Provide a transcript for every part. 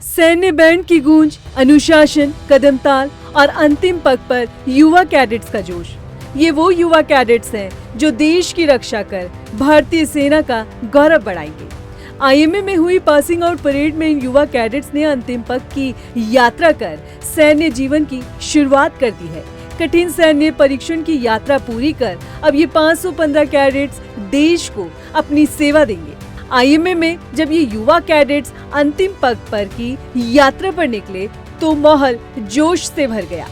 सैन्य बैंड की गूंज, अनुशासन, कदमताल और अंतिम पग पर युवा कैडेट्स का जोश। ये वो युवा कैडेट्स हैं जो देश की रक्षा कर भारतीय सेना का गौरव बढ़ाएंगे। आईएमए में हुई पासिंग आउट परेड में इन युवा कैडेट्स ने अंतिम पग की यात्रा कर सैन्य जीवन की शुरुआत कर दी है। कठिन सैन्य परीक्षण की यात्रा पूरी कर अब ये 515 कैडेट्स देश को अपनी सेवा देंगे। आईएमए में जब ये युवा कैडेट्स अंतिम पग पर की यात्रा पर निकले तो माहौल जोश से भर गया।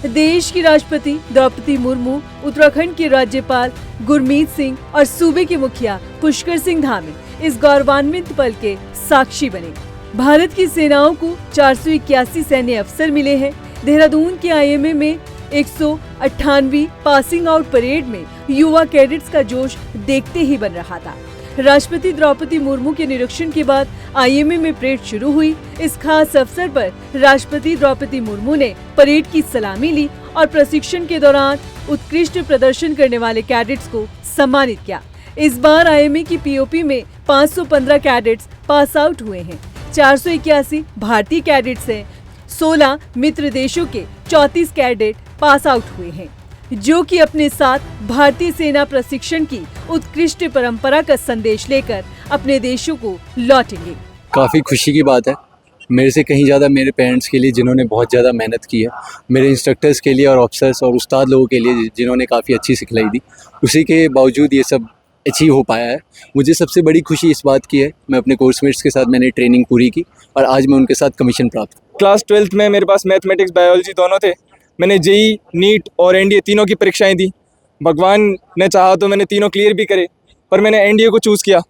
देश की राष्ट्रपति द्रौपदी मुर्मू, उत्तराखंड के राज्यपाल गुरमीत सिंह और सूबे के मुखिया पुष्कर सिंह धामी इस गौरवान्वित पल के साक्षी बने। भारत की सेनाओं को 481 सैन्य अफसर मिले हैं। देहरादून के आईएमए में 198वीं पासिंग आउट परेड में युवा कैडेट्स का जोश देखते ही बन रहा था। राष्ट्रपति द्रौपदी मुर्मू के निरीक्षण के बाद आईएमए में परेड शुरू हुई। इस खास अवसर पर राष्ट्रपति द्रौपदी मुर्मू ने परेड की सलामी ली और प्रशिक्षण के दौरान उत्कृष्ट प्रदर्शन करने वाले कैडेट्स को सम्मानित किया। इस बार आईएमए की पीओपी में 515 कैडेट्स पास आउट हुए हैं। 481 भारतीय कैडेट्स हैं। 16 मित्र देशों के 34 कैडेट पास आउट हुए हैं, जो कि अपने साथ भारतीय सेना प्रशिक्षण की उत्कृष्ट परंपरा का संदेश लेकर अपने देशों को लौटेंगे। काफ़ी खुशी की बात है, मेरे से कहीं ज़्यादा मेरे पेरेंट्स के लिए जिन्होंने बहुत ज़्यादा मेहनत की है, मेरे इंस्ट्रक्टर्स के लिए और ऑफिसर्स और उस्ताद लोगों के लिए जिन्होंने काफ़ी अच्छी सिखलाई दी, उसी के बावजूद ये सब अचीव हो पाया है। मुझे सबसे बड़ी खुशी इस बात की है, मैं अपने कोर्समेट्स के साथ मैंने ट्रेनिंग पूरी की और आज मैं उनके साथ कमीशन प्राप्त। क्लास 12th में मेरे पास मैथमेटिक्स, बायोलॉजी दोनों थे। मैंने जेई, नीट और एनडीए तीनों की परीक्षाएं दी। भगवान ने चाहा तो मैंने तीनों क्लियर भी करे, पर मैंने एनडीए को चूज़ किया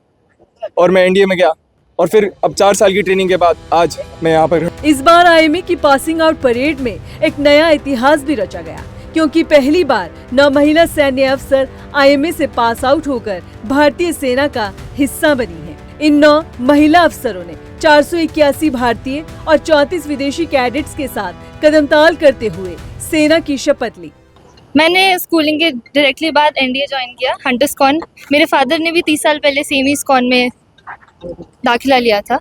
और मैं एनडीए में गया और फिर अब 4 साल की ट्रेनिंग के बाद आज मैं यहाँ पर। इस बार आईएमए की पासिंग आउट परेड में एक नया इतिहास भी रचा गया, क्योंकि पहली बार 9 महिला सैन्य अफसर आईएमए से पास आउट होकर भारतीय सेना का हिस्सा बनी है। इन 9 महिला अफसरों ने 481 भारतीय और 34 विदेशी कैडेट्स के साथ कदमताल करते हुए सेना की शपथ ली। मैंने स्कूलिंग के डायरेक्टली बाद एनडीए ज्वाइन किया, हंटर्स कॉन। मेरे फादर ने भी 30 साल पहले सेम ही कॉन में दाखिला लिया था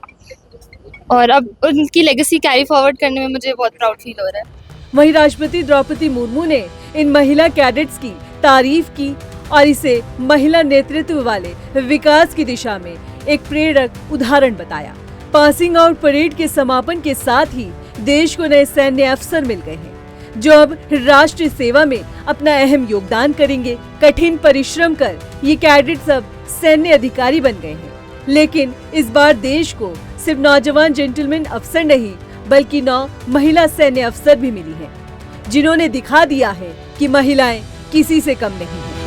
और अब उनकी लेगेसी कैरी फॉरवर्ड करने में मुझे बहुत प्राउड फील हो रहा है। वहीं राष्ट्रपति द्रौपदी मुर्मू ने इन महिला कैडेट्स की तारीफ की और इसे महिला नेतृत्व वाले विकास की दिशा में एक प्रेरक उदाहरण बताया। पासिंग आउट परेड के समापन के साथ ही देश को नए सैन्य अफसर मिल गए हैं, जो अब राष्ट्र सेवा में अपना अहम योगदान करेंगे। कठिन परिश्रम कर ये कैडेट्स अब सैन्य अधिकारी बन गए हैं, लेकिन इस बार देश को सिर्फ नौजवान जेंटलमैन अफसर नहीं बल्कि 9 महिला सैन्य अफसर भी मिली हैं, जिन्होंने दिखा दिया है कि महिलाएं किसी से कम नहीं हैं।